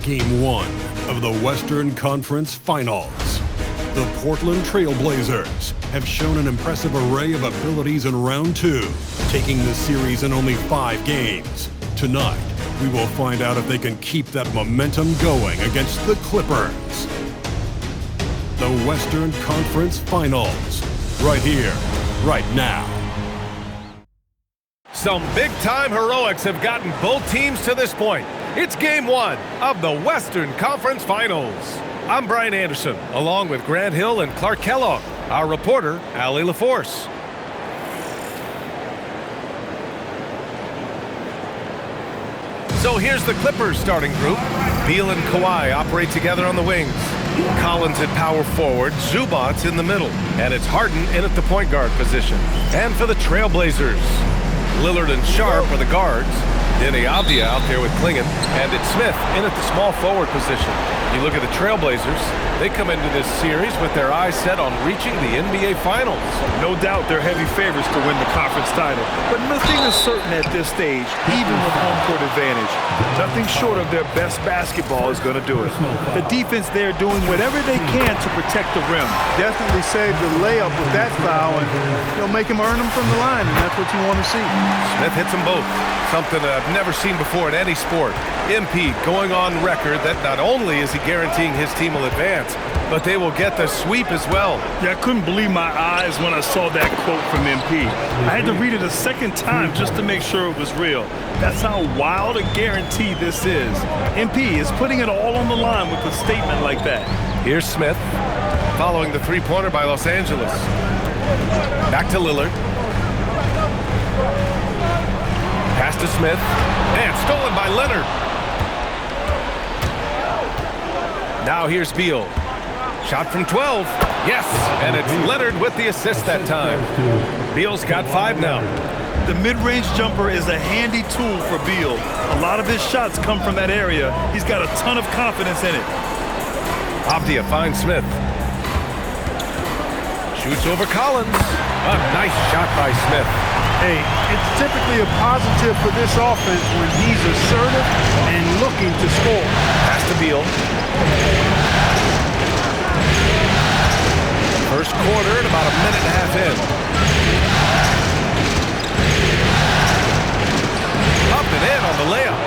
Game 1 of the Western Conference Finals. The Portland Trailblazers have shown an impressive array of abilities in round 2, taking the series in only 5 games. Tonight, we will find out if they can keep that momentum going against the Clippers. The Western Conference Finals, right here, right now. Some big-time heroics have gotten both teams to this point. It's Game 1 of the Western Conference Finals. I'm Brian Anderson, along with Grant Hill and Clark Kellogg. Our reporter, Allie LaForce. So here's the Clippers starting group. Beal and Kawhi operate together on the wings. Collins at power forward, Zubac's in the middle, and it's Harden in at the point guard position. And for the Trailblazers, Lillard and Sharp are the guards. Denny Avdia out there with Klingon, and it's Smith in at the small forward position. You look at the Trailblazers, they come into this series with their eyes set on reaching the NBA Finals. No doubt they're heavy favorites to win the conference title, but nothing is certain at this stage, even with home court advantage. Nothing short of their best basketball is going to do it. The defense there doing whatever they can to protect the rim. Definitely save the layup with that foul, and you'll make him earn them from the line, and that's what you want to see. Smith hits them both, something that I've never seen before in any sport. MP going on record that not only is he guaranteeing his team will advance, but they will get the sweep as well. Yeah, I couldn't believe my eyes when I saw that quote from MP. I had to read it a second time just to make sure it was real. That's how wild a guarantee this is. MP is putting it all on the line with a statement like that. Here's Smith, following the three-pointer by Los Angeles. Back to Lillard. Pass to Smith, and stolen by Leonard. Now here's Beal. Shot from 12. Yes, and it's Leonard with the assist that time. Beal's got 5 now. The mid-range jumper is a handy tool for Beal. A lot of his shots come from that area. He's got a ton of confidence in it. Avdia finds Smith. Shoots over Collins. A nice shot by Smith. Hey, it's typically a positive for this offense when he's assertive and looking to score. Pass to Beal. First quarter at about a minute and a half in. Up and in on the layup.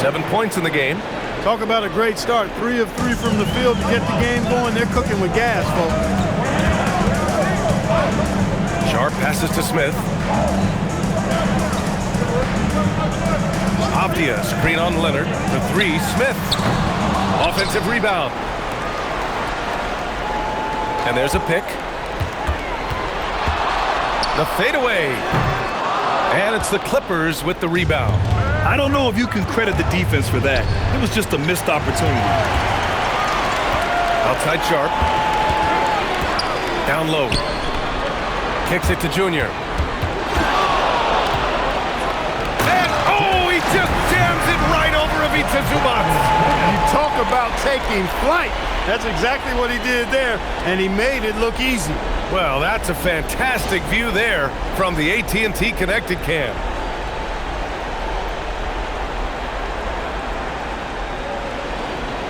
7 points in the game. Talk about a great start. 3 of 3 from the field to get the game going. They're cooking with gas, folks. Sharp passes to Smith. Avdia screen on Leonard. The 3, Smith. Offensive rebound. And there's a pick. The fadeaway. And it's the Clippers with the rebound. I don't know if you can credit the defense for that. It was just a missed opportunity. Outside Sharp. Down low. Kicks it to Junior. And, oh, he just jams it right over Ivica Zubac. You talk about taking flight. That's exactly what he did there, and he made it look easy. Well, that's a fantastic view there from the AT&T Connected Cam.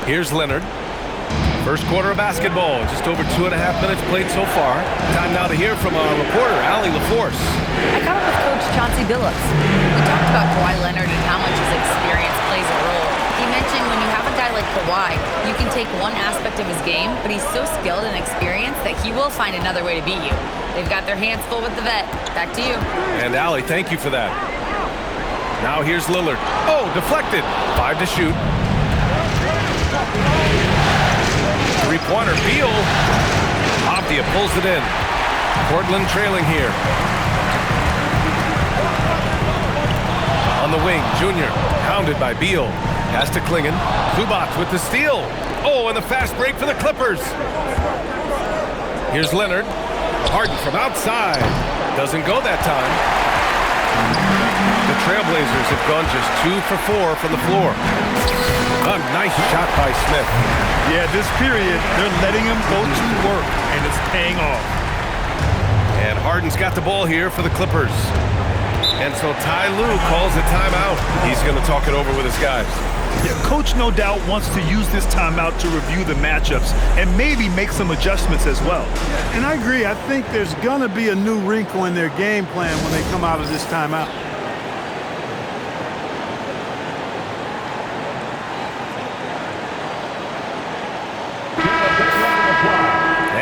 Here's Leonard. First quarter of basketball, just over 2.5 minutes played so far. Time now to hear from our reporter, Allie LaForce. I caught up with Coach Chauncey Billups. We talked about Kawhi Leonard and how much his experience plays a role. He mentioned when you have a guy like Kawhi, you can take one aspect of his game, but he's so skilled and experienced that he will find another way to beat you. They've got their hands full with the vet. Back to you. And Allie, thank you for that. Now here's Lillard. Oh, deflected. 5 to shoot. Three-pointer, Beal. Avdia pulls it in. Portland trailing here. On the wing, Junior, pounded by Beal. Pass to Klingon. Zubac with the steal. Oh, and the fast break for the Clippers. Here's Leonard. Harden from outside. Doesn't go that time. The Trailblazers have gone just 2 for 4 from the floor. A nice shot by Smith. Yeah, this period, they're letting him go to work, and it's paying off. And Harden's got the ball here for the Clippers. And so Ty Lue calls a timeout. He's going to talk it over with his guys. Yeah, Coach no doubt wants to use this timeout to review the matchups and maybe make some adjustments as well. And I agree. I think there's going to be a new wrinkle in their game plan when they come out of this timeout.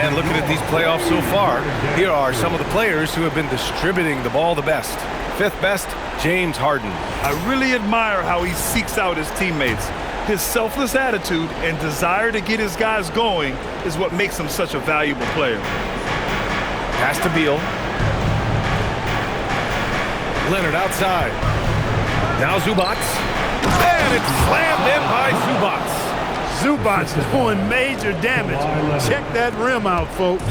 And looking at these playoffs so far, here are some of the players who have been distributing the ball the best. Fifth best, James Harden. I really admire how he seeks out his teammates. His selfless attitude and desire to get his guys going is what makes him such a valuable player. Pass to Beal. Leonard outside. Now Zubac. And it's slammed in by Zubac. Zubac's doing major damage. Check that rim out, folks.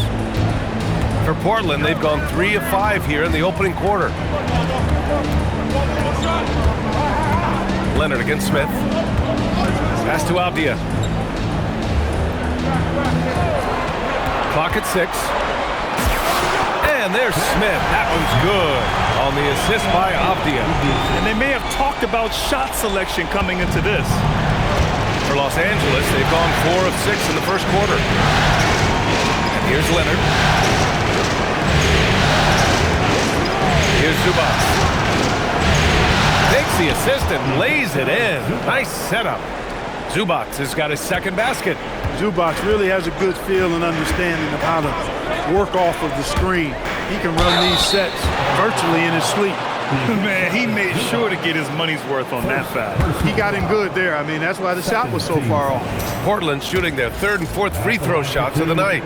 For Portland, they've gone 3 of 5 here in the opening quarter. Leonard against Smith. Pass to Avdia. Clock at 6. And there's Smith. That one's good on the assist by Avdia. And they may have talked about shot selection coming into this. For Los Angeles, they've gone 4 of 6 in the first quarter. And here's Leonard. Here's Zubac. Takes the assist and lays it in. Nice setup. Zubac has got his second basket. Zubac really has a good feel and understanding of how to work off of the screen. He can run these sets virtually in his sleep. Man, he made sure to get his money's worth on that foul. He got him good there. I mean, that's why the shot was so far off. Portland shooting their 3rd and 4th free throw shots of the night.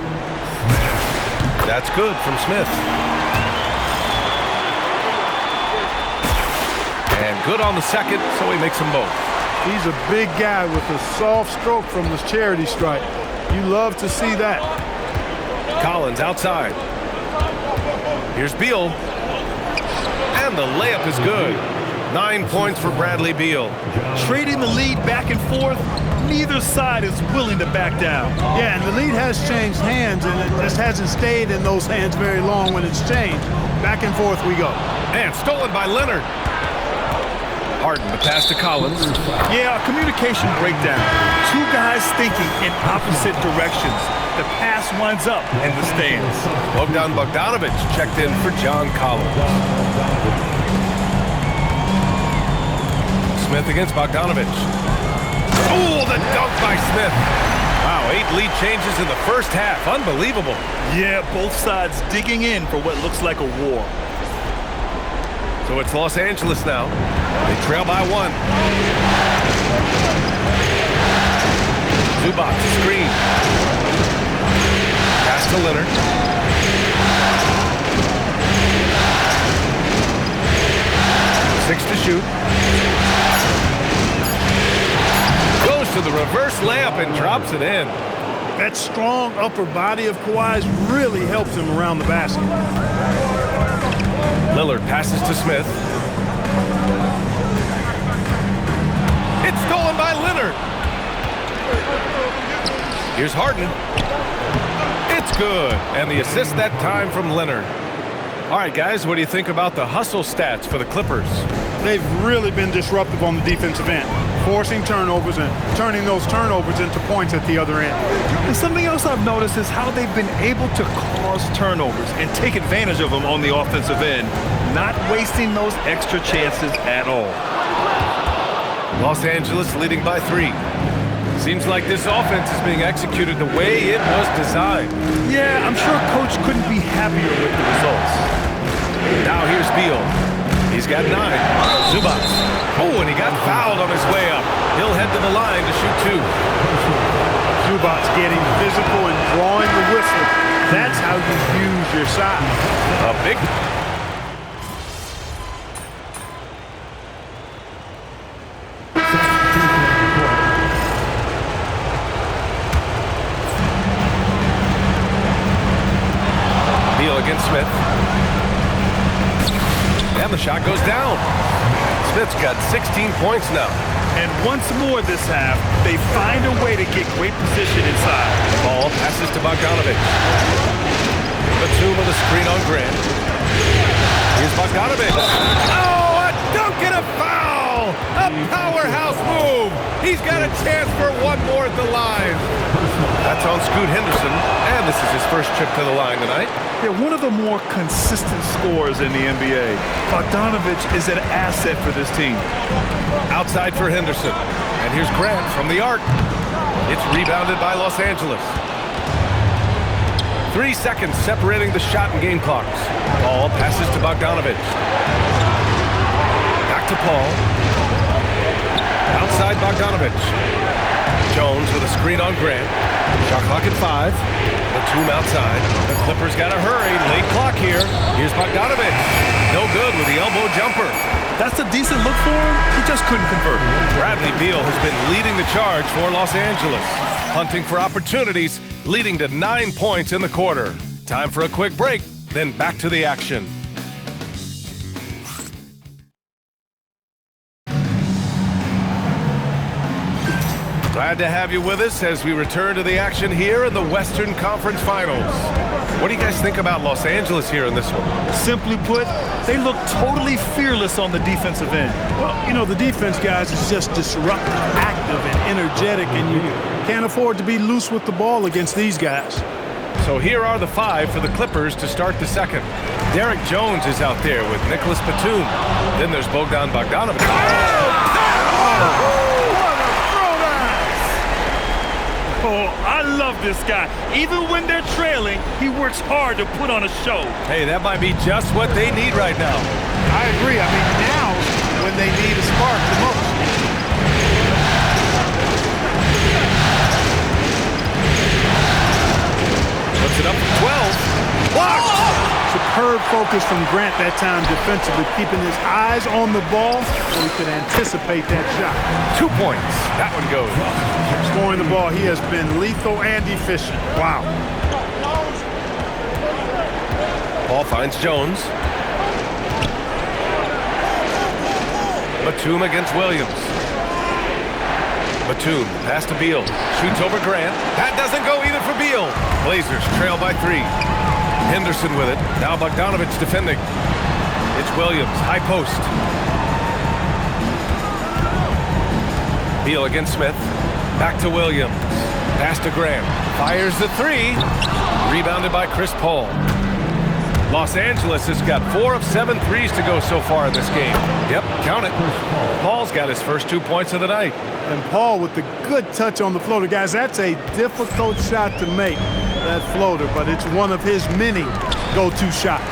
That's good from Smith. And good on the second, so he makes them both. He's a big guy with a soft stroke from the charity stripe. You love to see that. Collins outside. Here's Beal. And the layup is good. 9 points for Bradley Beal. Trading the lead back and forth, neither side is willing to back down. Yeah, and the lead has changed hands, and it just hasn't stayed in those hands very long when it's changed. Back and forth we go. And stolen by Leonard. Harden, the pass to Collins. Yeah, a communication breakdown. Two guys thinking in opposite directions. The pass winds up in the stands. Bogdanovich checked in for John Collins. Smith against Bogdanovich. Oh, the dunk by Smith. Wow, 8 lead changes in the first half. Unbelievable. Yeah, both sides digging in for what looks like a war. So it's Los Angeles now. They trail by 1. Zubac screen. Pass to Leonard. Six to shoot. Goes to the reverse layup and drops it in. That strong upper body of Kawhi's really helps him around the basket. Lillard passes to Smith. It's stolen by Leonard. Here's Harden. It's good. And the assist that time from Leonard. All right, guys, what do you think about the hustle stats for the Clippers? They've really been disruptive on the defensive end, forcing turnovers and turning those turnovers into points at the other end. And something else I've noticed is how they've been able to cause turnovers and take advantage of them on the offensive end, not wasting those extra chances at all. Los Angeles leading by 3. Seems like this offense is being executed the way it was designed. Yeah, I'm sure Coach couldn't be happier with the results. Now here's Beal. He's got 9. Zubac. Oh, and he got fouled on his way up. He'll head to the line to shoot 2. Zubac getting physical and drawing the whistle. That's how you use your size. A big... Beal against Smith. And the shot goes down. Smith's got 16 points now. And once more this half, they find a way to get great position inside. Ball passes to Bogdanovich. Batum with a screen on Grant. Here's Bogdanovich. Oh, a dunk and a foul! A powerhouse move! He's got a chance for one more at the line. That's on Scoot Henderson, and this is his first trip to the line tonight. They're one of the more consistent scorers in the NBA. Bogdanovich is an asset for this team. Outside for Henderson. And here's Grant from the arc. It's rebounded by Los Angeles. 3 seconds separating the shot and game clocks. Ball passes to Bogdanovich. Back to Paul. Outside Bogdanovich. Jones with a screen on Grant. Shot clock at 5. Batum outside. The Clippers got to hurry. Late clock here. Here's Bogdanovich. No good with the elbow jumper. That's a decent look for him. He just couldn't convert. Bradley Beal has been leading the charge for Los Angeles. Hunting for opportunities, leading to 9 points in the quarter. Time for a quick break, then back to the action. Glad to have you with us as we return to the action here in the Western Conference Finals. What do you guys think about Los Angeles here in this one? Simply put, they look totally fearless on the defensive end. Well, you know, the defense, guys, is just disruptive, active, and energetic, and you can't afford to be loose with the ball against these guys. So here are the 5 for the Clippers to start the second. Derek Jones is out there with Nicholas Batum. Then there's Bogdan Bogdanovich. Oh, I love this guy. Even when they're trailing, he works hard to put on a show. Hey, that might be just what they need right now. I agree. I mean, now when they need a spark the most. Puts it up to 12. Blocked! Superb focus from Grant that time defensively, keeping his eyes on the ball so he could anticipate that shot. 2 points. That one goes. Scoring the ball, he has been lethal and efficient. Wow. Ball finds Jones. Batum against Williams. Batum, pass to Beal. Shoots over Grant. That doesn't go either for Beal. Blazers trail by 3. Henderson with it. Now Bogdanovich defending. It's Williams, high post. Beal against Smith. Back to Williams. Pass to Grant. Fires the 3. Rebounded by Chris Paul. Los Angeles has got 4 of 7 threes to go so far in this game. Yep, count it. Paul's got his first 2 points of the night. And Paul with the good touch on the floater. Guys, that's a difficult shot to make, that floater, but it's one of his many go-to shots.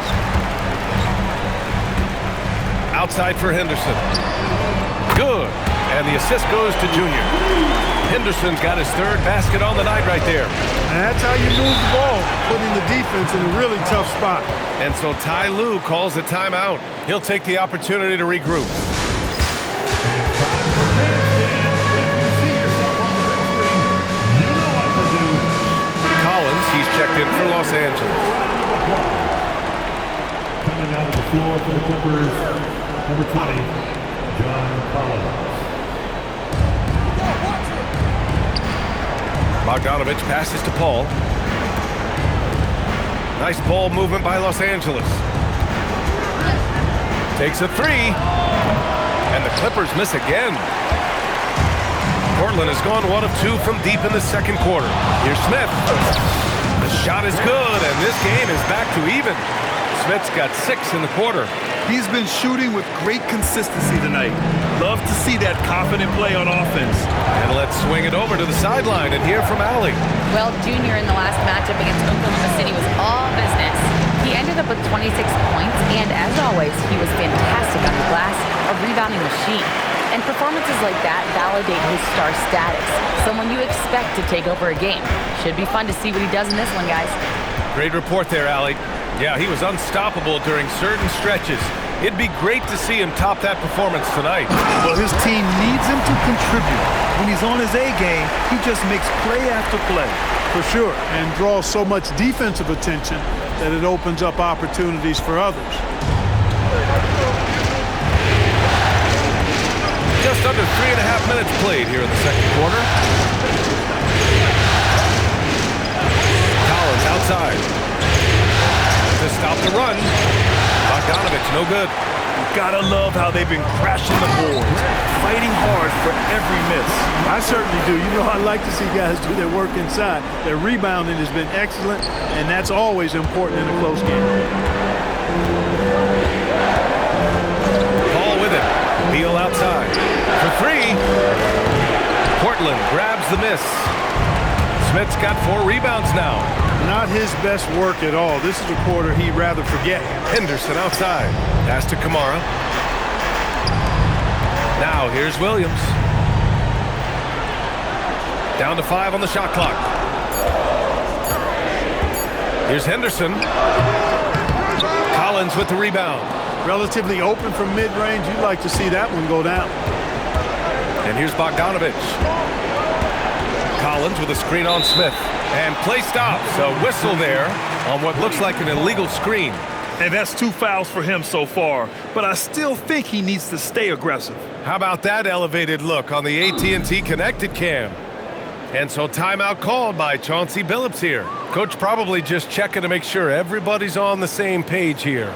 Outside for Henderson. Good. And the assist goes to Junior. Henderson's got his 3rd basket on the night right there. And that's how you move the ball, putting the defense in a really tough spot. And so Ty Lue calls a timeout. He'll take the opportunity to regroup. Collins, he's checked in for Los Angeles. Coming out of the floor for the Clippers, number 20, John Collins. Bogdanovich passes to Paul. Nice ball movement by Los Angeles. Takes a 3. And the Clippers miss again. Portland has gone 1 of 2 from deep in the second quarter. Here's Smith. The shot is good, and this game is back to even. Smith's got 6 in the quarter. He's been shooting with great consistency tonight. Love to see that confident play on offense. And let's swing it over to the sideline and hear from Allie. Well, Junior in the last matchup against Oklahoma City was all business. He ended up with 26 points, and as always, he was fantastic on the glass, a rebounding machine. And performances like that validate his star status, someone you expect to take over a game. Should be fun to see what he does in this one, guys. Great report there, Allie. Yeah, he was unstoppable during certain stretches. It'd be great to see him top that performance tonight. Well, his team needs him to contribute. When he's on his A game, he just makes play after play. For sure, and draws so much defensive attention that it opens up opportunities for others. Just under 3.5 minutes played here in the second quarter. Collins outside to stop the run. Bogdanovich, no good. You gotta love how they've been crashing the boards, fighting hard for every miss. I certainly do. You know, I like to see guys do their work inside. Their rebounding has been excellent, and that's always important in a close game. Ball with it. Beal outside. For three. Portland grabs the miss. Smith's got 4 rebounds now. Not his best work at all. This is a quarter he'd rather forget. Henderson outside. Pass to Kamara. Now here's Williams. Down to 5 on the shot clock. Here's Henderson. Collins with the rebound. Relatively open from mid-range. You'd like to see that one go down. And here's Bogdanovich. Collins with a screen on Smith. And play stops. A whistle there on what looks like an illegal screen. And that's 2 fouls for him so far. But I still think he needs to stay aggressive. How about that elevated look on the AT&T connected cam? And so timeout called by Chauncey Billups here. Coach probably just checking to make sure everybody's on the same page here.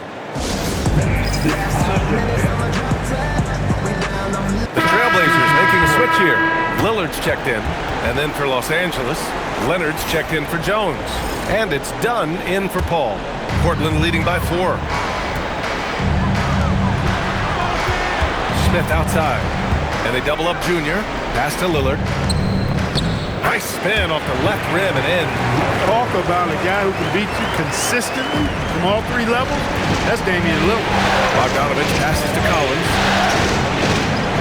The Trailblazers making a switch here. Lillard's checked in. And then for Los Angeles, Leonard's checked in for Jones. And it's done in for Paul. Portland leading by 4. Smith outside. And they double up Junior. Pass to Lillard. Nice spin off the left rim and in. Talk about a guy who can beat you consistently from all 3 levels. That's Damian Lillard. Bogdanovich passes to Collins.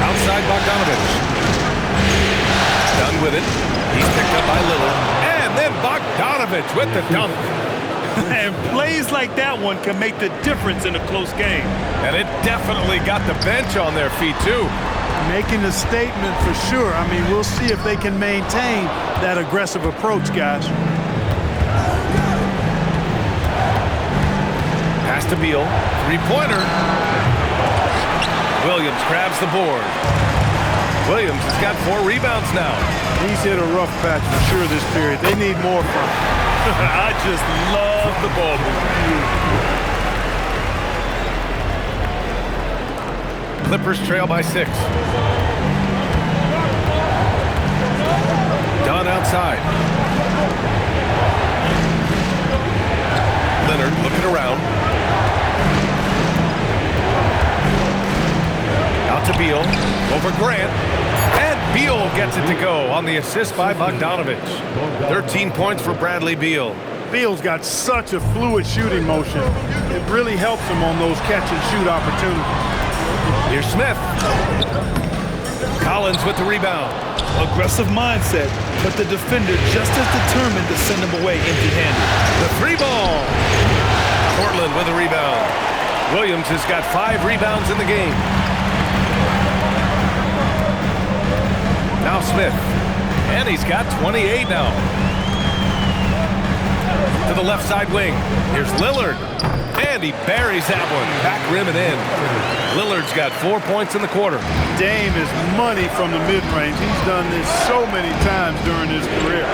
Outside Bogdanovich. Done with it. He's picked up by Lillard. And then Bogdanovich with the dunk. And plays like that one can make the difference in a close game. And it definitely got the bench on their feet, too. Making a statement for sure. I mean, we'll see if they can maintain that aggressive approach, guys. Pass to Beal. 3-pointer. Williams grabs the board. Williams has got 4 rebounds now. He's hit a rough patch for sure this period. They need more from him. I just love the ball movement. Clippers trail by 6. Dunn outside. Leonard looking around. Out to Beal. Over Grant. And Beal gets it to go on the assist by Bogdanovich. 13 points for Bradley Beal. Beal's got such a fluid shooting motion. It really helps him on those catch-and-shoot opportunities. Here's Smith. Collins with the rebound. Aggressive mindset, but the defender just as determined to send him away empty-handed. The 3 ball. Portland with a rebound. Williams has got 5 rebounds in the game. Now Smith. And he's got 28 now. To the left side wing. Here's Lillard. And he buries that one. Back rim and in. Lillard's got 4 points in the quarter. Dame is money from the mid-range. He's done this so many times during his career.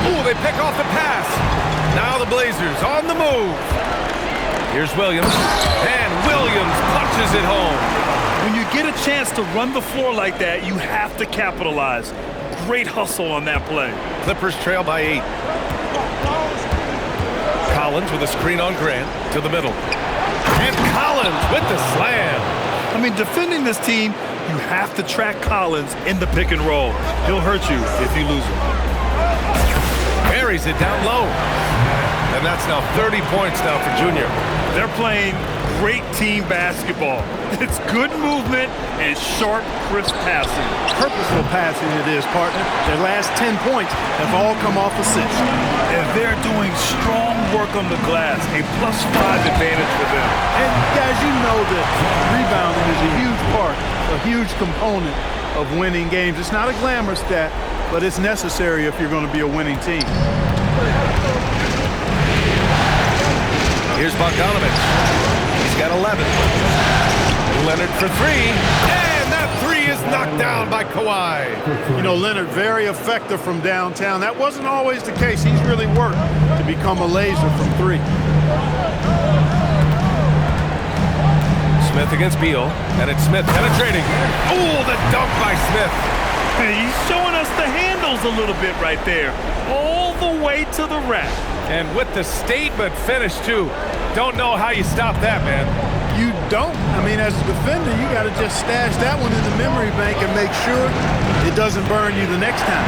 Ooh, they pick off the pass. Now the Blazers on the move. Here's Williams. And Williams punches it home. When you get a chance to run the floor like that, you have to capitalize. Great hustle on that play. Clippers trail by 8. Collins with a screen on Grant to the middle. And Collins with the slam. I mean, defending this team, you have to track Collins in the pick and roll. He'll hurt you if you lose him. Buries it down low. And that's now 30 points now for Junior. They're playing great team basketball. It's good movement and sharp, crisp passing. Purposeful passing it is, partner. Their last 10 points have all come off assists. And they're doing strong work on the glass, a +5 advantage for them. And guys, you know that rebounding is a huge part, a huge component of winning games. It's not a glamour stat, but it's necessary if you're going to be a winning team. Here's Bogdanovich. He's got 11. Leonard for 3. And that 3 is knocked down by Kawhi. You know, Leonard, very effective from downtown. That wasn't always the case. He's really worked to become a laser from 3. Smith against Beal, and it's Smith penetrating. Oh, the dunk by Smith. He's showing us the handles a little bit right there, all the way to the rack. And with the statement finish, too. Don't know how you stop that, man. You don't. I mean, as a defender, you got to just stash that one in the memory bank and make sure it doesn't burn you the next time.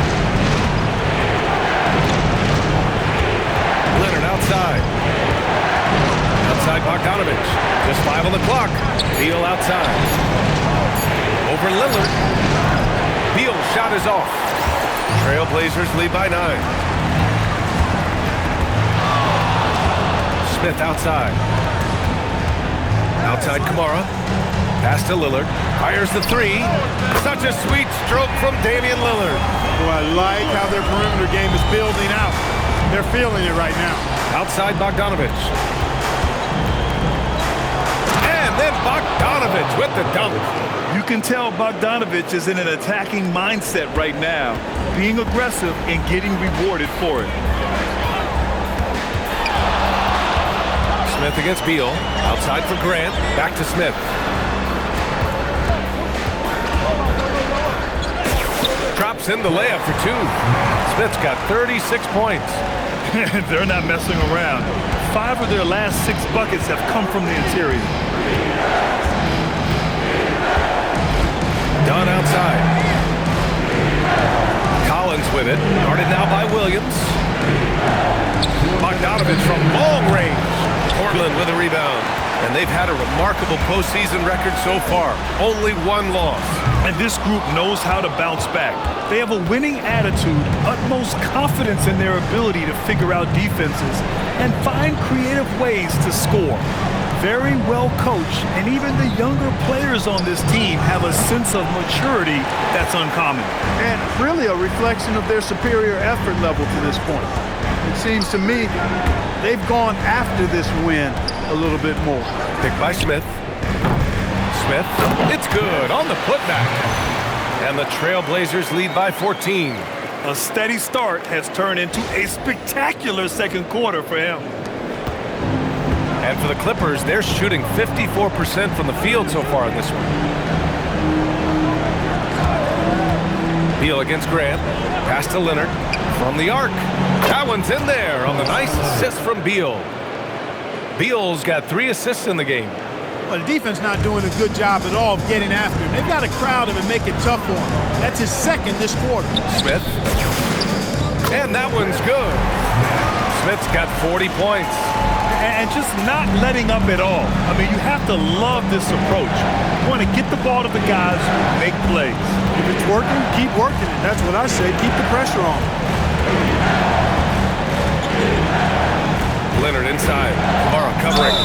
Leonard outside. Outside Bogdanovich. Just 5 on the clock. Beal outside. Over Lillard. Beal's shot is off. Trailblazers lead by 9. Smith outside. Outside Kamara. Pass to Lillard. Fires the 3. Such a sweet stroke from Damian Lillard. Well, I like how their perimeter game is building out. They're feeling it right now. Outside Bogdanovich. And then Bogdanovich with the dunk. You can tell Bogdanovich is in an attacking mindset right now, being aggressive and getting rewarded for it. Smith against Beal. Outside for Grant. Back to Smith. Drops in the layup for 2. Smith's got 36 points. They're not messing around. 5 of their last 6 buckets have come from the interior. Dunn outside. Collins with it. Guarded now by Williams. Bogdanovich from long range. Portland with a rebound. And they've had a remarkable postseason record so far. Only 1 loss. And this group knows how to bounce back. They have a winning attitude, utmost confidence in their ability to figure out defenses, and find creative ways to score. Very well coached, and even the younger players on this team have a sense of maturity that's uncommon. And really a reflection of their superior effort level to this point. It seems to me they've gone after this win a little bit more. Picked by Smith. Smith, it's good on the putback. And the Trailblazers lead by 14. A steady start has turned into a spectacular second quarter for him. And for the Clippers, they're shooting 54% from the field so far in this one. Beal against Grant. Pass to Leonard from the arc. That one's in there on the nice assist from Beal. Beal's got 3 assists in the game. Well, the defense not doing a good job at all of getting after him. They've got to crowd him and make it tough for him. That's his second this quarter. Smith. And that one's good. Smith's got 40 points. And just not letting up at all. I mean, you have to love this approach. You want to get the ball to the guys who make plays. If it's working, keep working it. That's what I say. Keep the pressure on. Leonard inside. Kamara covering.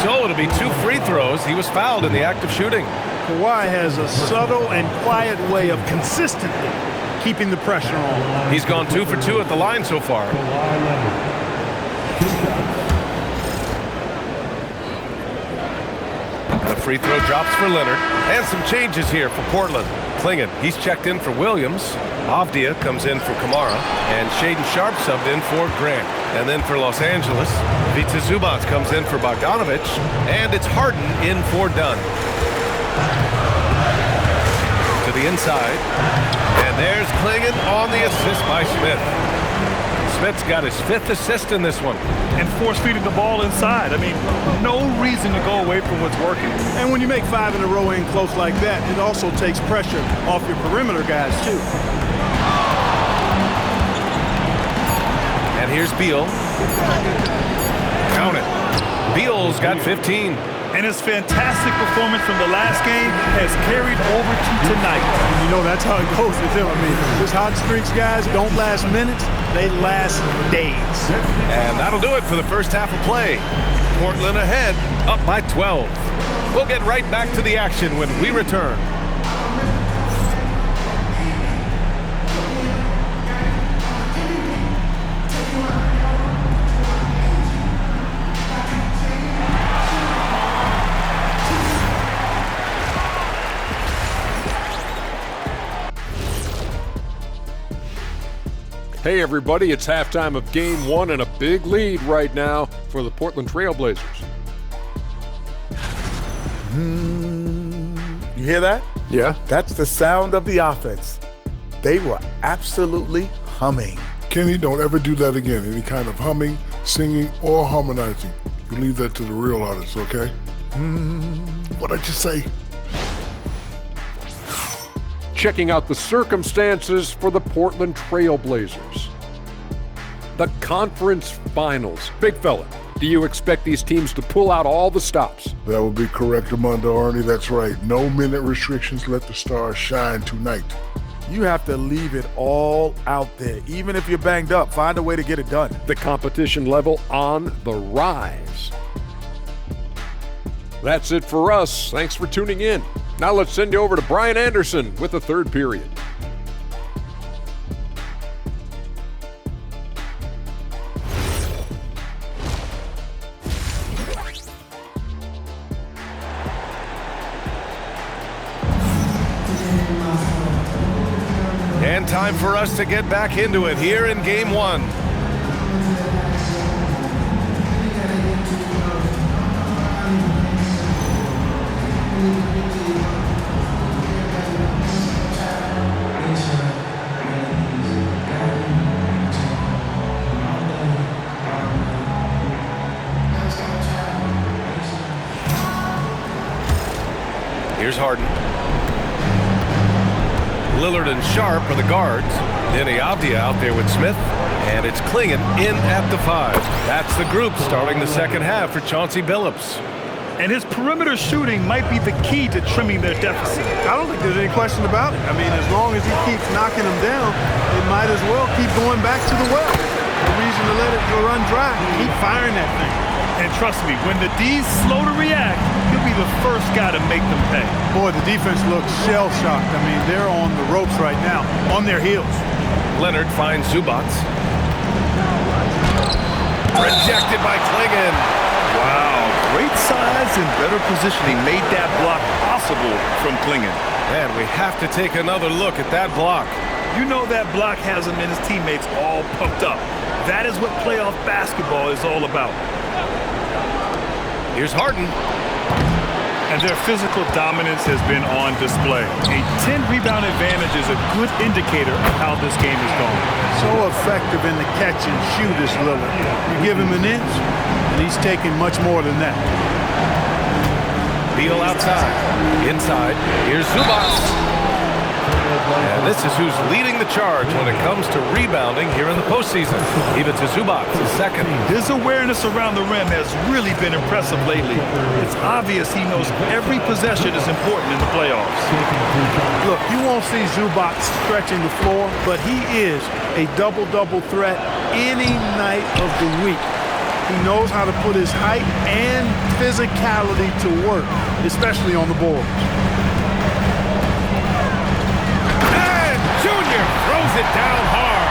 So it'll be 2 free throws. He was fouled in the act of shooting. Kawhi has a subtle and quiet way of consistently keeping the pressure on. He's gone 2 for 2 at the line so far. The free throw drops for Leonard. And some changes here for Portland. Klingon, he's checked in for Williams. Avdia comes in for Kamara. And Shaedon Sharpe subbed in for Grant. And then for Los Angeles, Vita Zubac comes in for Bogdanovich. And it's Harden in for Dunn. To the inside. And there's Klingon on the assist by Smith. Smith's got his 5th assist in this one. And force-feeding the ball inside. I mean, no reason to go away from what's working. And when you make 5 in a row in close like that, it also takes pressure off your perimeter guys, too. And here's Beal. Count it. Beal's got 15. And his fantastic performance from the last game has carried over to tonight. You know, that's how it goes with him. I mean, these hot streaks, guys, don't last minutes. They last days. And that'll do it for the first half of play. Portland ahead, up by 12. We'll get right back to the action when we return. Hey everybody, it's halftime of Game 1 and a big lead right now for the Portland Trailblazers. You hear that? Yeah. That's the sound of the offense. They were absolutely humming. Kenny, don't ever do that again. Any kind of humming, singing, or harmonizing. You leave that to the real artists, okay? What'd I just say? Checking out the circumstances for the Portland Trailblazers. The conference finals. Big fella, do you expect these teams to pull out all the stops? That would be correct, Armando Arnie. That's right. No minute restrictions. Let the stars shine tonight. You have to leave it all out there. Even if you're banged up, find a way to get it done. The competition level on the rise. That's it for us. Thanks for tuning in. Now let's send you over to Brian Anderson with the third period. And time for us to get back into it here in Game 1. Here's Harden. Lillard and Sharp are the guards. Denny Avdia out there with Smith. And it's Klingon in at the 5. That's the group starting the second half for Chauncey Billups. And his perimeter shooting might be the key to trimming their deficit. I don't think there's any question about it. I mean, as long as he keeps knocking them down, they might as well keep going back to the well. No reason to let it run dry. Keep firing that thing. And trust me, when the D's slow to react, he'll be the first guy to make them pay. Boy, the defense looks shell-shocked. I mean, they're on the ropes right now, on their heels. Leonard finds Zubac. Rejected by Klingon. Wow, great size and better positioning made that block possible from Klingon. And we have to take another look at that block. You know that block has him and his teammates all pumped up. That is what playoff basketball is all about. Here's Harden. And their physical dominance has been on display. A 10-rebound advantage is a good indicator of how this game is going. So effective in the catch and shoot is Lillard. You give him an inch, and he's taking much more than that. Beal outside. Inside. Here's Zubac. And this is who's leading the charge when it comes to rebounding here in the postseason. Even to Zubac, the second. His awareness around the rim has really been impressive lately. It's obvious he knows every possession is important in the playoffs. Look, you won't see Zubac stretching the floor, but he is a double-double threat any night of the week. He knows how to put his height and physicality to work, especially on the boards. Throws it down hard.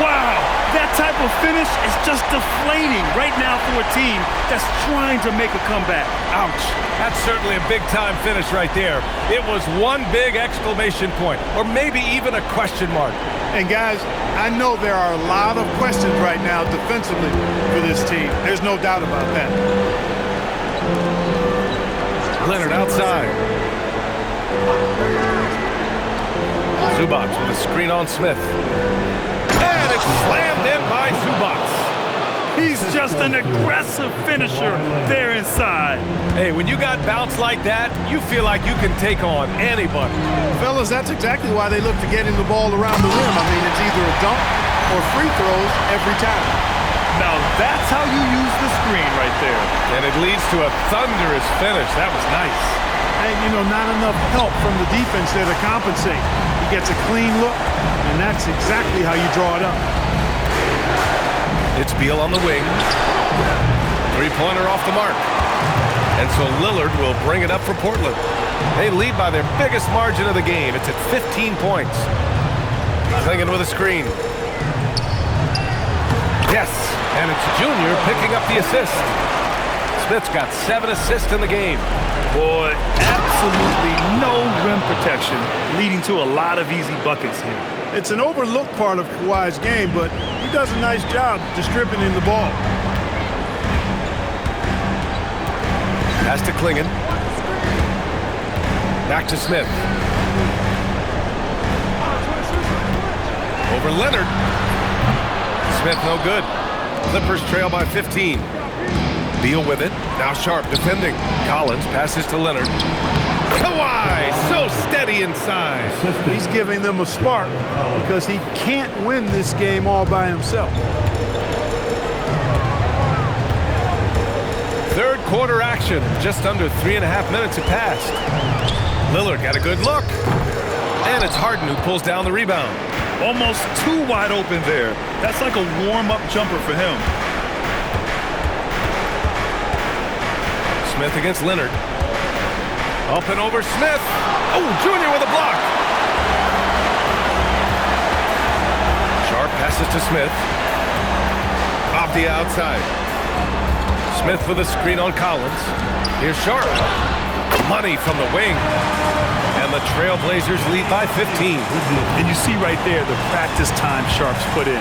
Wow, that type of finish is just deflating right now for a team that's trying to make a comeback. Ouch. That's certainly a big-time finish right there. It was one big exclamation point, or maybe even a question mark. And guys, I know there are a lot of questions right now defensively for this team. There's no doubt about that. Leonard outside. Zubac with a screen on Smith. And it's slammed in by Zubac. He's just an aggressive finisher there inside. Hey, when you got bounce like that, you feel like you can take on anybody. Fellas, that's exactly why they look to get him the ball around the rim. I mean, it's either a dunk or free throws every time. Now that's how you use the screen right there. And it leads to a thunderous finish. That was nice. And, you know, not enough help from the defense there to compensate. He gets a clean look, and that's exactly how you draw it up. It's Beal on the wing. Three-pointer off the mark. And so Lillard will bring it up for Portland. They lead by their biggest margin of the game. It's at 15 points. Klingon with a screen. Yes, and it's Junior picking up the assist. Smith's got 7 assists in the game. Boy, absolutely no rim protection, leading to a lot of easy buckets here. It's an overlooked part of Kawhi's game, but he does a nice job distributing the ball. Pass to Klingon. Back to Smith. Over Leonard. Smith no good. Clippers trail by 15. Beal with it. Now Sharp defending. Collins passes to Leonard. Kawhi so steady inside. He's giving them a spark because he can't win this game all by himself. Third quarter action. Just under 3.5 minutes have passed. Lillard got a good look. And it's Harden who pulls down the rebound. Almost too wide open there. That's like a warm-up jumper for him. Smith against Leonard. Up and over Smith. Oh, Junior with a block. Sharp passes to Smith. Off the outside. Smith with a screen on Collins. Here's Sharp. Money from the wing. And the Trailblazers lead by 15. And you see right there the practice time Sharp's put in.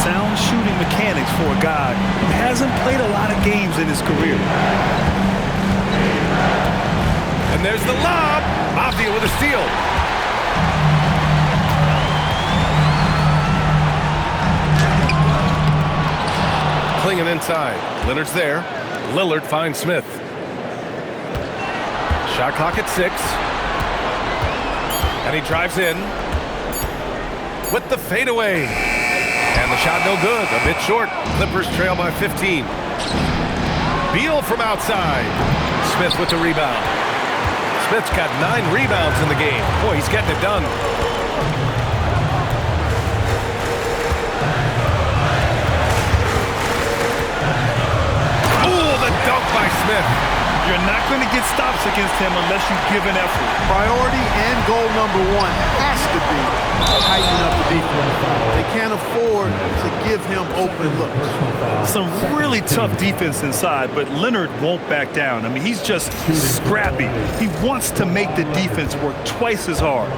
Sound shooting mechanics for a guy who hasn't played a lot of games in his career. And there's the lob. Avdia with a steal. Klingin inside. Leonard's there. Lillard finds Smith. Shot clock at 6. And he drives in with the fadeaway. And the shot no good. A bit short. Clippers trail by 15. Beal from outside. Smith with the rebound. Smith's got 9 rebounds in the game. Boy, he's getting it done. Ooh, the dunk by Smith. You're not going to get stops against him unless you give an effort. Priority and goal number 1 has to be tighten up the defense. They can't afford to give him open looks. Some really tough defense inside, but Leonard won't back down. I mean, he's just scrappy. He wants to make the defense work twice as hard.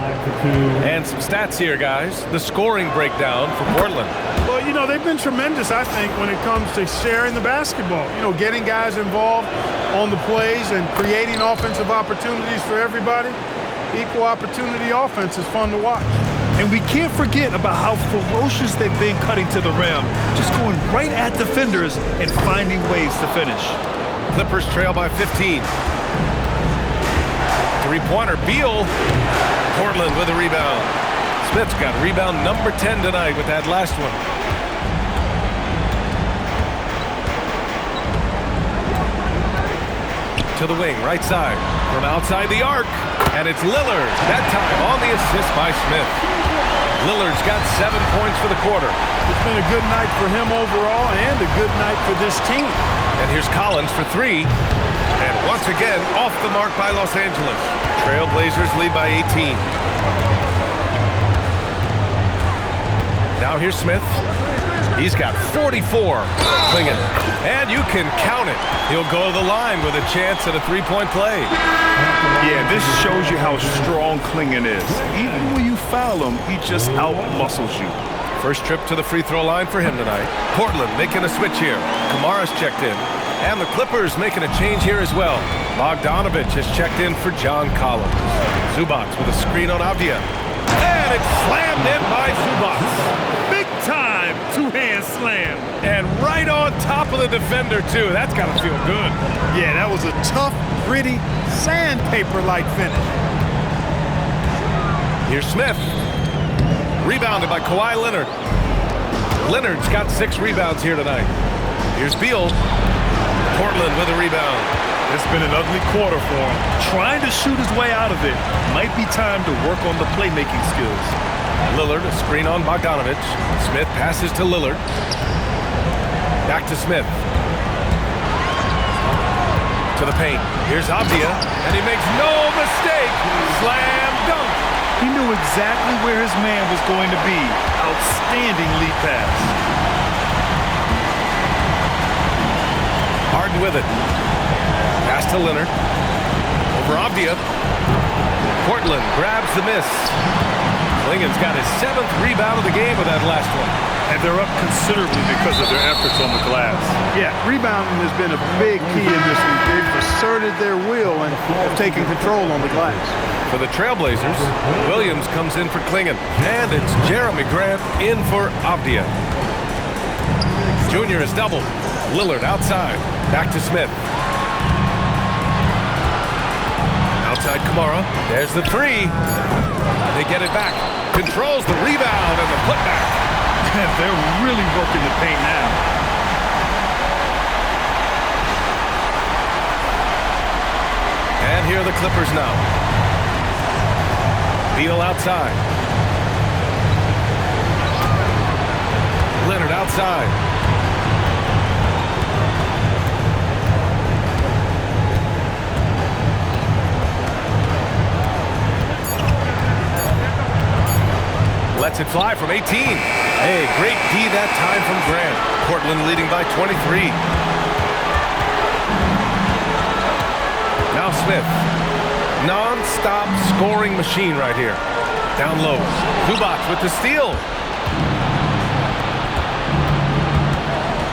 And some stats here, guys. The scoring breakdown for Portland. Well, you know, they've been tremendous, I think, when it comes to sharing the basketball. You know, getting guys involved on the plays and creating offensive opportunities for everybody. Equal opportunity offense is fun to watch. And we can't forget about how ferocious they've been cutting to the rim, just going right at defenders and finding ways to finish. Clippers trail by 15. Three-pointer, Beal. Portland with a rebound. Smith's got rebound number 10 tonight with that last one. To the wing, right side. From outside the arc. And it's Lillard. That time on the assist by Smith. Lillard's got 7 points for the quarter. It's been a good night for him overall and a good night for this team. And here's Collins for 3. And once again, off the mark by Los Angeles. Trailblazers lead by 18. Now here's Smith. He's got 44. Klingin. And you can count it. He'll go to the line with a chance at a 3-point play. Yeah, this shows you how strong Klingin is. Even when you foul him, he just out-muscles you. First trip to the free throw line for him tonight. Portland making a switch here. Kamara's checked in. And the Clippers making a change here as well. Bogdanovich has checked in for John Collins. Zubac with a screen on Avdia. And it's slammed in by Zubac. Big time two-hand slam. And right on top of the defender, too. That's got to feel good. Yeah, that was a tough, gritty, sandpaper-like finish. Here's Smith. Rebounded by Kawhi Leonard. Leonard's got 6 rebounds here tonight. Here's Beal. Portland with a rebound. It's been an ugly quarter for him. Trying to shoot his way out of it. Might be time to work on the playmaking skills. Lillard, a screen on Bogdanovich. Smith passes to Lillard. Back to Smith. To the paint. Here's Avdia, and he makes no mistake. Slam dunk. He knew exactly where his man was going to be. Outstanding lead pass. Harden with it. Pass to Leonard. Over Avdia. Portland grabs the miss. Klingin's got his 7th rebound of the game with that last one. And they're up considerably because of their efforts on the glass. Yeah, rebounding has been a big key in this one. They've asserted their will and have taken control on the glass. For the Trailblazers, Williams comes in for Klingon. And it's Jeremy Grant in for Avdia. Junior is doubled. Lillard outside. Back to Smith. Outside Kamara. There's the three. They get it back. Controls the rebound and the putback. They're really working the paint now. And here are the Clippers now. Beal outside. Leonard outside. Lets it fly from 18. Hey, great D that time from Grant. Portland leading by 23. Now Smith. Non-stop scoring machine right here. Down low. Zubac with the steal.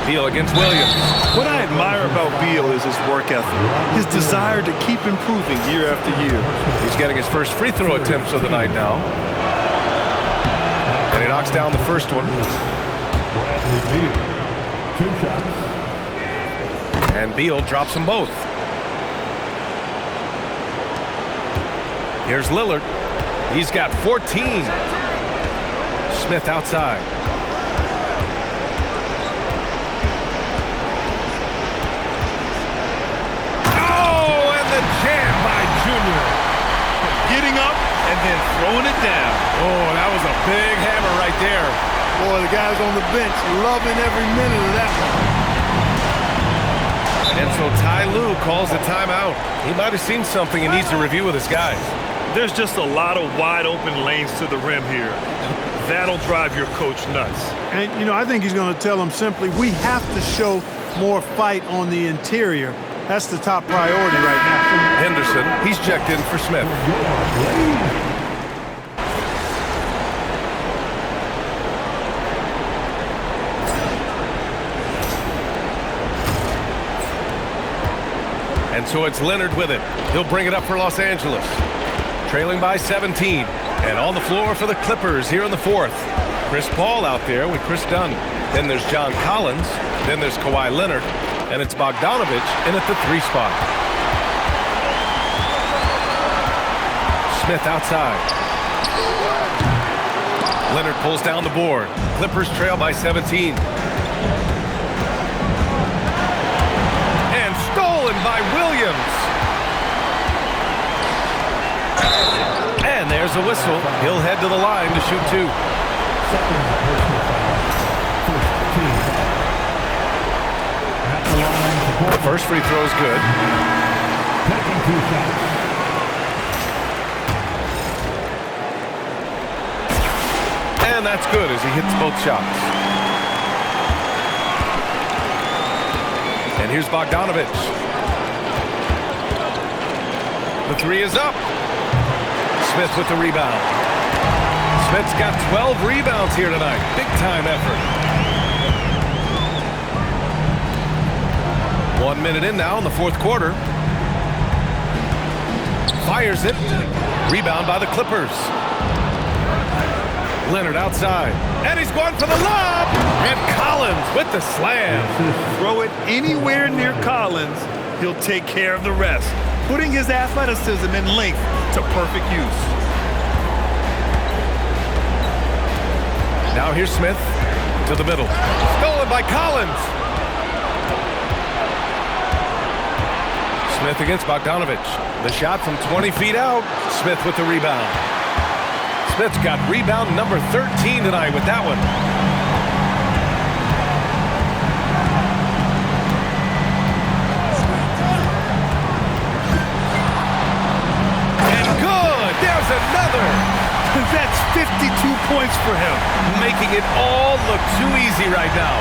Beal against Williams. What I admire about Beal is his work ethic, his desire to keep improving year after year. He's getting his first free throw attempts of the night now. And he knocks down the first one. And Beal drops them both. Here's Lillard. He's got 14. Smith outside. Oh, and the jam by Junior. Getting up and then throwing it down. Oh, that was a big hammer right there. Boy, the guys on the bench loving every minute of that one. And so Ty Lue calls the timeout. He might have seen something he needs to review with his guys. There's just a lot of wide open lanes to the rim here. That'll drive your coach nuts. And, you know, I think he's going to tell them simply, we have to show more fight on the interior. That's the top priority right now. Henderson, he's checked in for Smith. And so it's Leonard with it. He'll bring it up for Los Angeles. Trailing by 17. And on the floor for the Clippers here in the fourth. Chris Paul out there with Chris Dunn. Then there's John Collins. Then there's Kawhi Leonard. And it's Bogdanovich in at the 3 spot. Smith outside. Leonard pulls down the board. Clippers trail by 17. And stolen by Williams. And there's a whistle. He'll head to the line to shoot 2. The first free throw is good. And that's good as he hits both shots. And here's Bogdanovich. The 3 is up. Smith with the rebound. Smith's got 12 rebounds here tonight. Big time effort. 1 minute in now in the fourth quarter. Fires it. Rebound by the Clippers. Leonard outside. And he's going for the lob. And Collins with the slam. Throw it anywhere near Collins, he'll take care of the rest, putting his athleticism and length to perfect use. Now here's Smith to the middle. Stolen by Collins. Smith against Bogdanovich. The shot from 20 feet out. Smith with the rebound. Smith's got rebound number 13 tonight with that one. And good! There's another! That's 52 points for him. Making it all look too easy right now.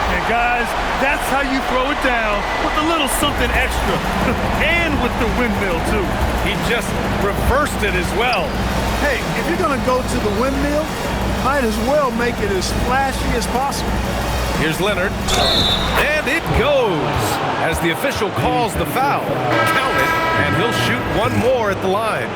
And guys, that's how you throw it down with a little something extra. And with the windmill, too. He just reversed it as well. Hey, if you're going to go to the windmill, might as well make it as flashy as possible. Here's Leonard, and it goes as the official calls the foul. Count it, and he'll shoot one more at the line.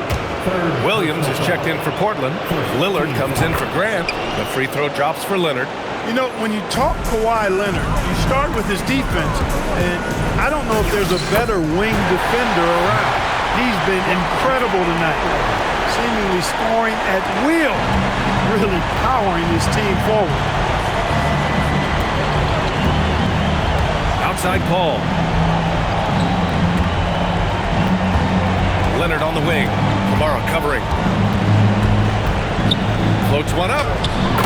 Williams is checked in for Portland. Lillard comes in for Grant. The free throw drops for Leonard. You know, when you talk Kawhi Leonard, you start with his defense, and I don't know if there's a better wing defender around. He's been incredible tonight, seemingly scoring at will, really powering his team forward. Outside Paul. Leonard on the wing. Kamara covering. Floats one up,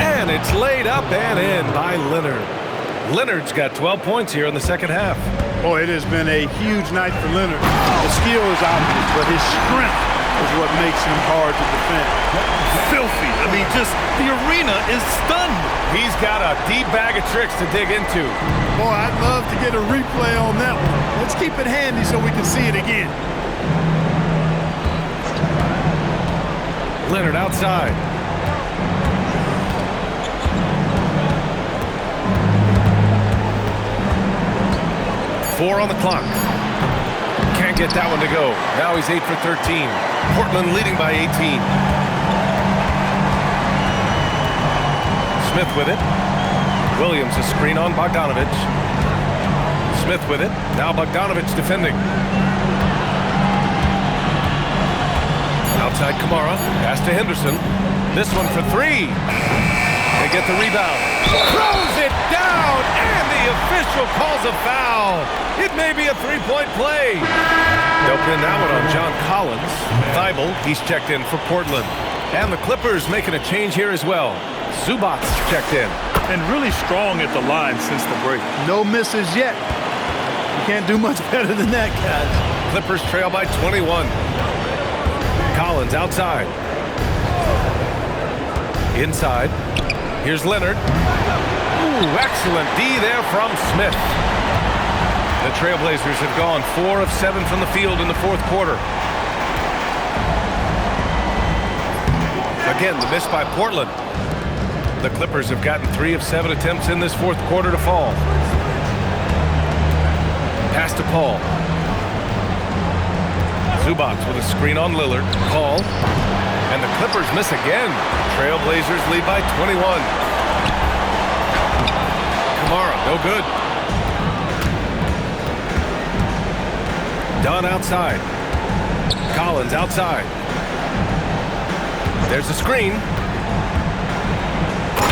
and it's laid up and in by Leonard. Leonard's got 12 points here in the second half. Boy, it has been a huge night for Leonard. The skill is obvious, but his strength is what makes him hard to defend. Filthy. I mean, just the arena is stunned. He's got a deep bag of tricks to dig into. Boy, I'd love to get a replay on that one. Let's keep it handy so we can see it again. Leonard outside. Four on the clock. Can't get that one to go. Now he's 8 for 13. Portland leading by 18. Smith with it. Williams a screen on Bogdanovich. Smith with it. Now Bogdanovich defending. Outside Kamara. Pass to Henderson. This one for three. They get the rebound. Throws it down, and the official calls a foul. It may be a three-point play. They'll pin that one on John Collins. Thibault, he's checked in for Portland. And the Clippers making a change here as well. Zubac checked in. And really strong at the line since the break. No misses yet. You can't do much better than that, guys. Clippers trail by 21. Collins outside. Inside. Here's Leonard. Ooh, excellent D there from Smith. The Trailblazers have gone 4 of 7 from the field in the fourth quarter. Again, the miss by Portland. The Clippers have gotten 3 of 7 attempts in this fourth quarter to fall. Pass to Paul. Zubac with a screen on Lillard. Call. And the Clippers miss again. Trailblazers lead by 21. Kamara, no good. Dunn outside. Collins outside. There's a screen.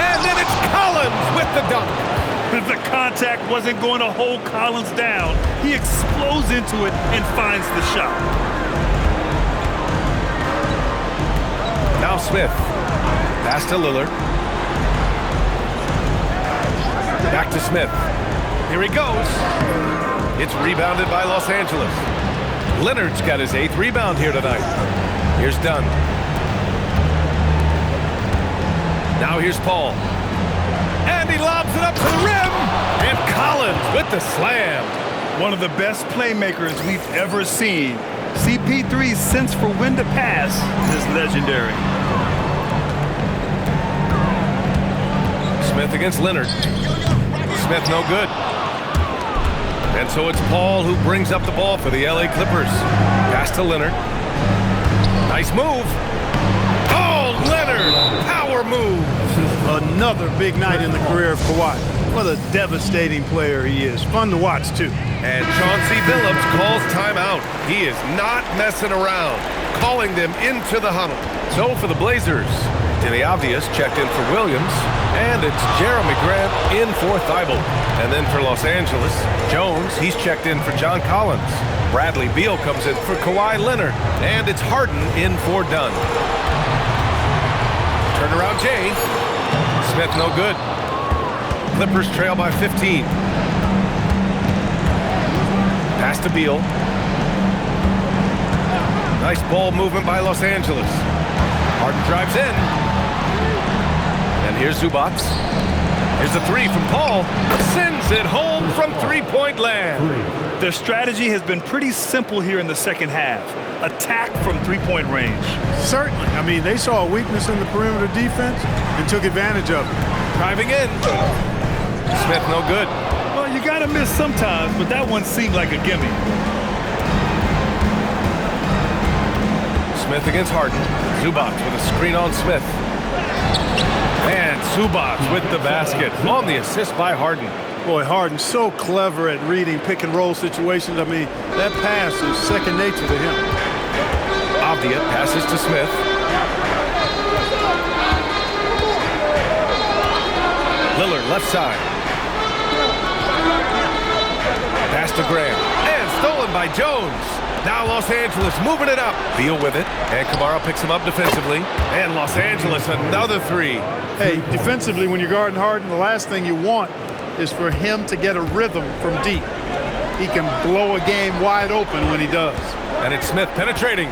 And then it's Collins with the dunk. If the contact wasn't going to hold Collins down, he explodes into it and finds the shot. Now Smith. Pass to Lillard. Back to Smith. Here he goes. It's rebounded by Los Angeles. Leonard's got his 8th rebound here tonight. Here's Dunn. Now here's Paul. And he lobs it up to the rim. And Collins with the slam. One of the best playmakers we've ever seen. CP3's sense for when to pass is legendary. Smith against Leonard. Smith no good. And so it's Paul who brings up the ball for the LA Clippers. Pass to Leonard. Nice move. Oh, Leonard! Power move. Another big night in the career of Kawhi. What a devastating player he is. Fun to watch, too. And Chauncey Billups calls timeout. He is not messing around, calling them into the huddle. So for the Blazers, Denny Obvious checked in for Williams, and it's Jeremy Grant in for Thibault. And then for Los Angeles, Jones, he's checked in for John Collins. Bradley Beal comes in for Kawhi Leonard, and it's Harden in for Dunn. Turnaround Jay. Smith no good. Clippers trail by 15. Pass to Beal. Nice ball movement by Los Angeles. Harden drives in. And here's Zubac. Here's the three from Paul. Sends it home from three-point land. Their strategy has been pretty simple here in the second half. attack from three-point range. Certainly. I mean, they saw a weakness in the perimeter defense and took advantage of it. Driving in. Smith no good. Well, you got to miss sometimes, but that one seemed like a gimme. Smith against Harden. Zubac with a screen on Smith. And Zubac with the basket on the assist by Harden. Boy, Harden's so clever at reading pick-and-roll situations. I mean, that pass is second nature to him. Avdia passes to Smith. Lillard left side. Pass to Graham. And stolen by Jones. Now Los Angeles moving it up. Beal with it. And Kamara picks him up defensively. And Los Angeles another three. Hey, defensively, when you're guarding Harden, the last thing you want is for him to get a rhythm from deep. He can blow a game wide open when he does. And it's Smith penetrating.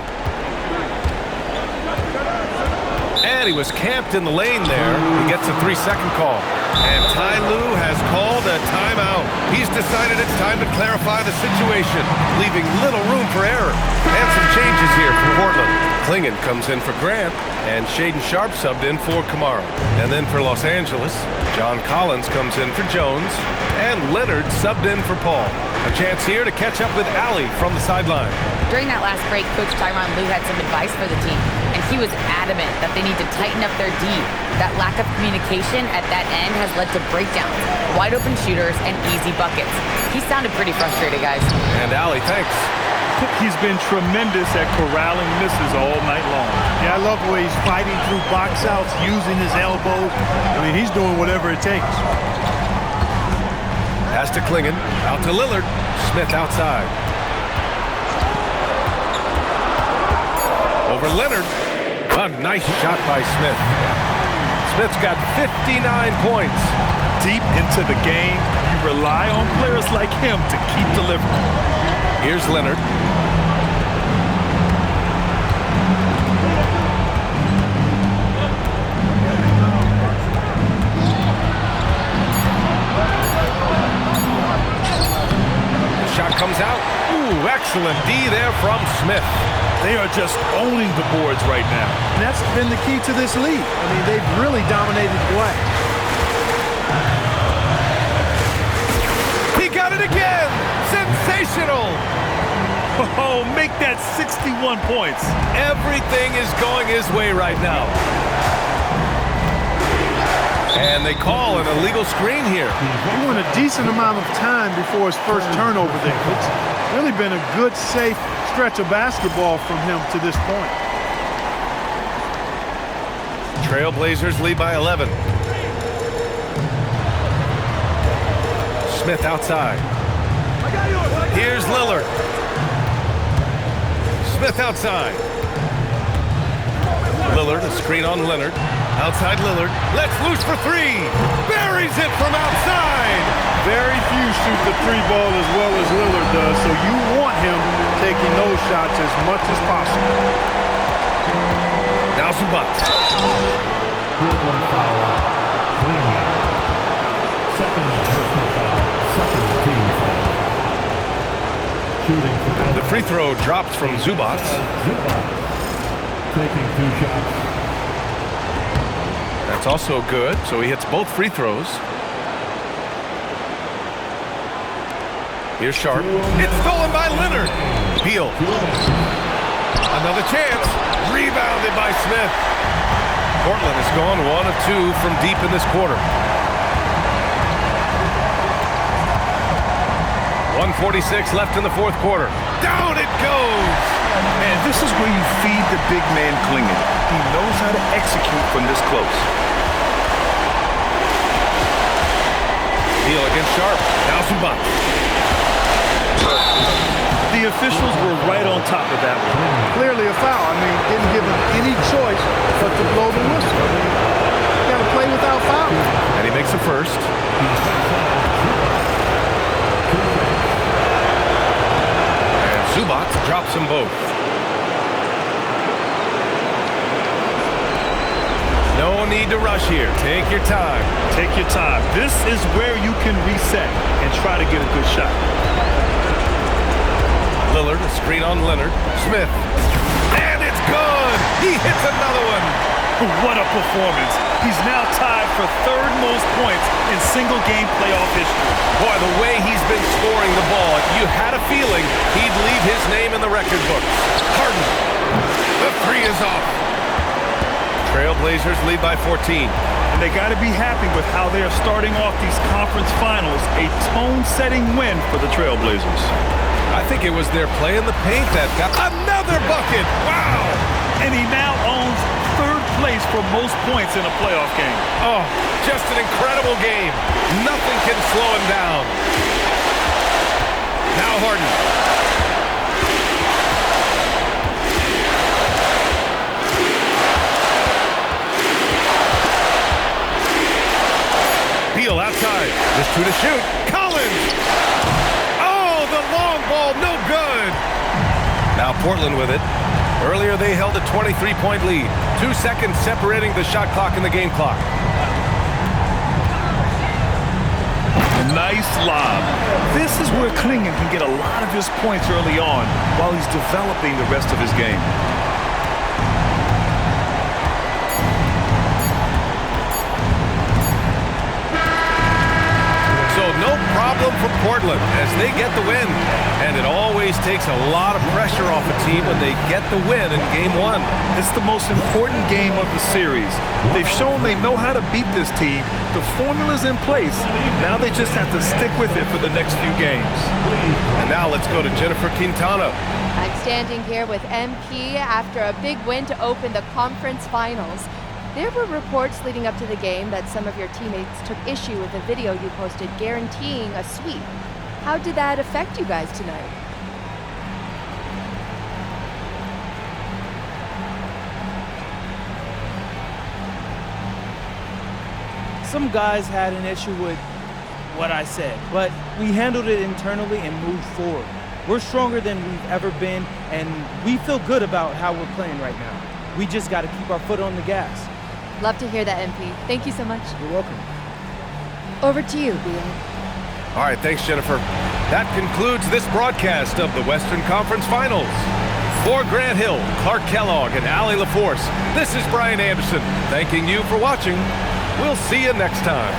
And he was camped in the lane there. He gets a 3-second call. And Ty Lue has called a timeout. He's decided it's time to clarify the situation, leaving little room for error. And some changes here for Portland. Klingon comes in for Grant, and Shaedon Sharpe subbed in for Kamara. And then for Los Angeles, John Collins comes in for Jones, and Leonard subbed in for Paul. A chance here to catch up with Allie from the sideline. During that last break, Coach Tyronn Lue had some advice for the team, and he was adamant that they need to tighten up their D. That lack of communication at that end has led to breakdowns, wide open shooters, and easy buckets. He sounded pretty frustrated, guys. And Allie, thanks. He's been tremendous at corralling misses all night long. Yeah, I love the way he's fighting through box outs, using his elbows. I mean, he's doing whatever it takes. Pass to Klingon, out to Lillard. Smith outside. Over Leonard. A nice shot by Smith. Smith's got 59 points. Deep into the game, you rely on players like him to keep delivering. Here's Leonard. The shot comes out. Ooh, excellent D there from Smith. They are just owning the boards right now. And that's been the key to this league. I mean, they've really dominated glass. He got it again! Sensational! Oh, make that 61 points. Everything is going his way right now. And they call an illegal screen here. He went a decent amount of time before his first turnover there. It's really been a good, safe stretch of basketball from him to this point. Trailblazers lead by 11. Smith outside. Here's Lillard. Smith outside. Lillard, a screen on Leonard. Outside Lillard. Let's loose for three. Buries it from outside. Very few shoot the three ball as well as Lillard does, so you want him taking those shots as much as possible. Now Zubac. The free throw dropped from Zubac. Taking 2 shots. That's also good, so he hits both free throws. Here's Sharpe. It's stolen by Leonard. Beal. Another chance. Rebounded by Smith. Portland has gone 1 of 2 from deep in this quarter. 1:46 left in the fourth quarter. Down it goes. And this is where you feed the big man Klingon. He knows how to execute from this close. Beal against Sharpe. Now Zubac. The officials were right on top of that one. Clearly a foul. I mean, didn't give him any choice but to blow the whistle. I mean, you got to play without foul. And he makes the first. And Zubac drops them both. No need to rush here. Take your time. Take your time. This is where you can reset and try to get a good shot. Lillard, a screen on Leonard. Smith. And it's good! He hits another one! What a performance. He's now tied for third most points in single-game playoff history. Boy, the way he's been scoring the ball, you had a feeling he'd leave his name in the record books. Harden. The three is off. Trailblazers lead by 14. And they got to be happy with how they are starting off these conference finals. A tone-setting win for the Trailblazers. I think it was their play in the paint that got another bucket. Wow! And he now owns third place for most points in a playoff game. Oh, just an incredible game. Nothing can slow him down. Now Harden. Beal outside. Just two to shoot. Collins! Oh, the long ball, no good. Now Portland with it. Earlier they held a 23-point lead. 2 seconds separating the shot clock and the game clock. Nice lob. This is where Klingon can get a lot of his points early on while he's developing the rest of his game. No problem for Portland as they get the win. And it always takes a lot of pressure off a team when they get the win in Game 1. It's the most important game of the series. They've shown they know how to beat this team. The formula's in place. Now they just have to stick with it for the next few games. And now let's go to Jennifer Quintana. I'm standing here with MP after a big win to open the conference finals. There were reports leading up to the game that some of your teammates took issue with a video you posted guaranteeing a sweep. How did that affect you guys tonight? Some guys had an issue with what I said, but we handled it internally and moved forward. We're stronger than we've ever been, and we feel good about how we're playing right now. We just got to keep our foot on the gas. Love to hear that, MP. Thank you so much. You're welcome. Over to you, Beal. All right, thanks, Jennifer. That concludes this broadcast of the Western Conference Finals. For Grant Hill, Clark Kellogg, and Allie LaForce, this is Brian Anderson, thanking you for watching. We'll see you next time.